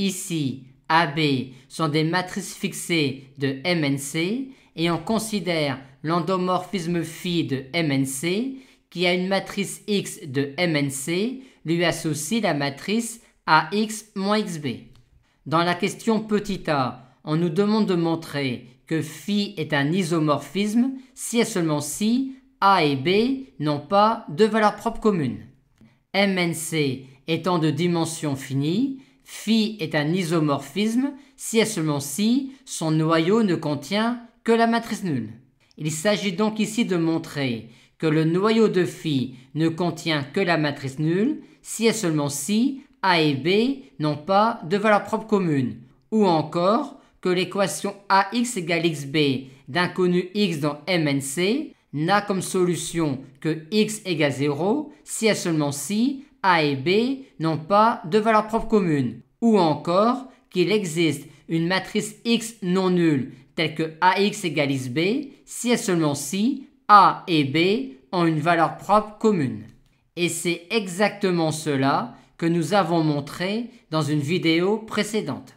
Ici, A, B sont des matrices fixées de MNC et on considère l'endomorphisme phi de MNC qui a une matrice X de MNC lui associe la matrice AX moins XB. Dans la question petit a, on nous demande de montrer que phi est un isomorphisme si et seulement si A et B n'ont pas de valeur propre commune. MNC étant de dimension finie, phi est un isomorphisme si et seulement si son noyau ne contient que la matrice nulle. Il s'agit donc ici de montrer que le noyau de phi ne contient que la matrice nulle si et seulement si A et B n'ont pas de valeur propre commune, ou encore que l'équation AX égale XB d'inconnu X dans MNC n'a comme solution que X égale 0 si et seulement si A et B n'ont pas de valeur propre commune, ou encore qu'il existe une matrice X non nulle telle que AX égale XB si et seulement si A et B ont une valeur propre commune. Et c'est exactement cela que nous avons montré dans une vidéo précédente.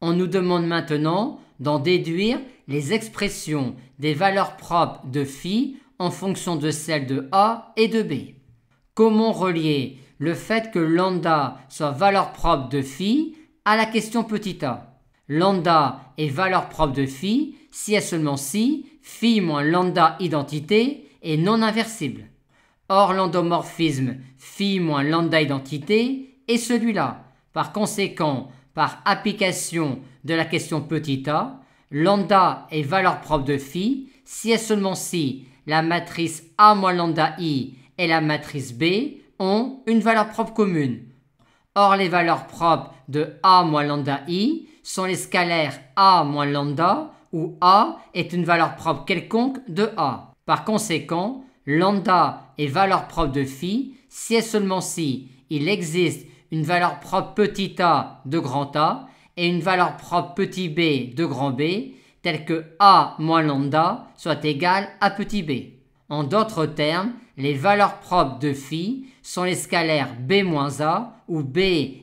On nous demande maintenant d'en déduire les expressions des valeurs propres de phi en fonction de celles de A et de B. Comment relier le fait que lambda soit valeur propre de phi à la question petit a? Lambda est valeur propre de phi si et seulement si phi moins lambda identité est non inversible. Or l'endomorphisme phi moins lambda identité est celui-là. Par conséquent, par application de la question petit a, lambda est valeur propre de phi si et seulement si la matrice A moins lambda I et la matrice B ont une valeur propre commune. Or les valeurs propres de A moins lambda I sont les scalaires A moins lambda où A est une valeur propre quelconque de A. Par conséquent, lambda est valeur propre de phi si et seulement si il existe une valeur propre petit a de grand A et une valeur propre petit b de grand B, telle que A moins lambda soit égale à petit b. En d'autres termes, les valeurs propres de phi sont les scalaires b moins a, où b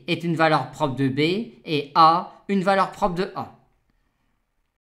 est une valeur propre de b et a une valeur propre de a.